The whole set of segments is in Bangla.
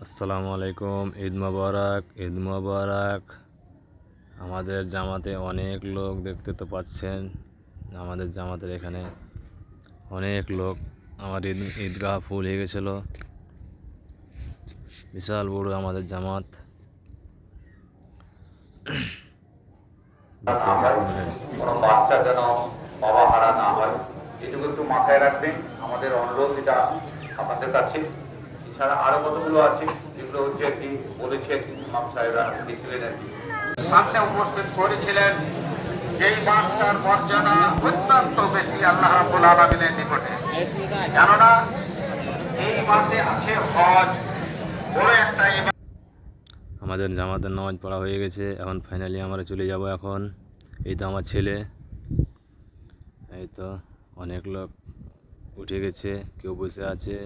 আসসালামু আলাইকুম। ঈদ মোবারক, ঈদ মোবারক। আমাদের জামাতে অনেক লোক দেখতে তো পাচ্ছেন। আমাদের জামাতের এখানে অনেক লোক। আমার ঈদগাহ ফুল হয়ে গেছিল। বিশাল বড় আমাদের জামাত। কোনো বাচ্চা যেন বাবা হারা না হয়, এটুকু একটু মাথায় রাখবেন। আমাদের অনুরোধ এটা আপনাদের কাছে। এছাড়া আরো কতগুলো আছে যেগুলো হচ্ছে কি বলেছে ইমাম সাহেবরা লিখলেন আর কি। সামনে উপস্থিত করেছিলেন যেই মাসটার মর্যাদা অত্যন্ত বেশি আল্লাহ রাব্বুল আলামিনের নিকটে, কেননা এই মাসে আছে হজ, বড় একটা। আমাদের জামাতের নামাজ পড়া হয়ে গেছে। এখন ফাইনালি আমরা চলে যাব। এখন এই তো আমার ছেলে, এই তো অনেক লোক উঠে গেছে, কেউ বসে আছে।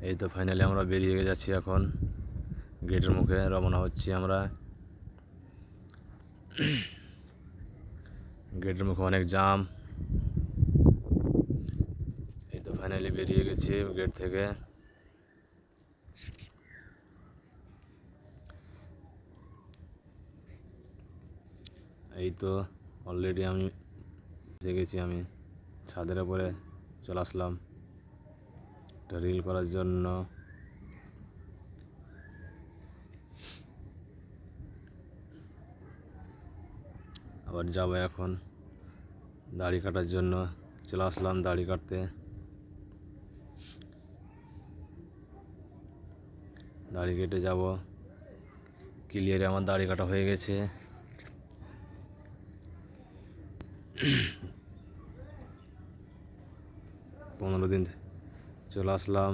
এই তো ফাইনালি আমরা বেরিয়ে যাচ্ছি। এখন গেটের মুখে রওনা হচ্ছি আমরা। গেটের মুখে অনেক জাম। এই তো ফাইনালি বেরিয়ে গেছি গেট থেকে। এই তো অলরেডি আমি এসে গেছি। আমি ছাদের উপরে চলে আসলাম একটা রিল করার জন্য। আবার যাবো এখন দাড়ি কাটার জন্য। চলে আসলাম দাড়ি কাটতে। দাড়ি কেটে যাব। ক্লিয়ারে আমার দাড়ি কাটা হয়ে গেছে। 15 দিন চলে আসলাম।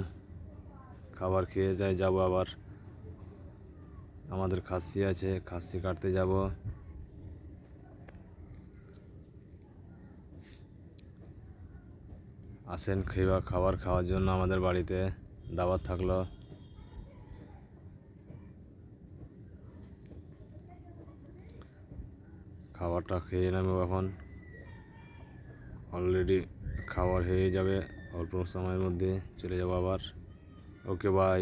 খাবার খেয়ে যাব আবার। আমাদের খাসি আছে, খাসি কাটতে যাব। আসেন খাবার খাওয়ার জন্য। আমাদের বাড়িতে দাওয়াত থাকলো। খাবারটা খেয়ে নেব এখন। অলরেডি খাবার হয়ে যাবে অল্প সময়ের মধ্যে। চলে যাব আবার। ওকে, বাই।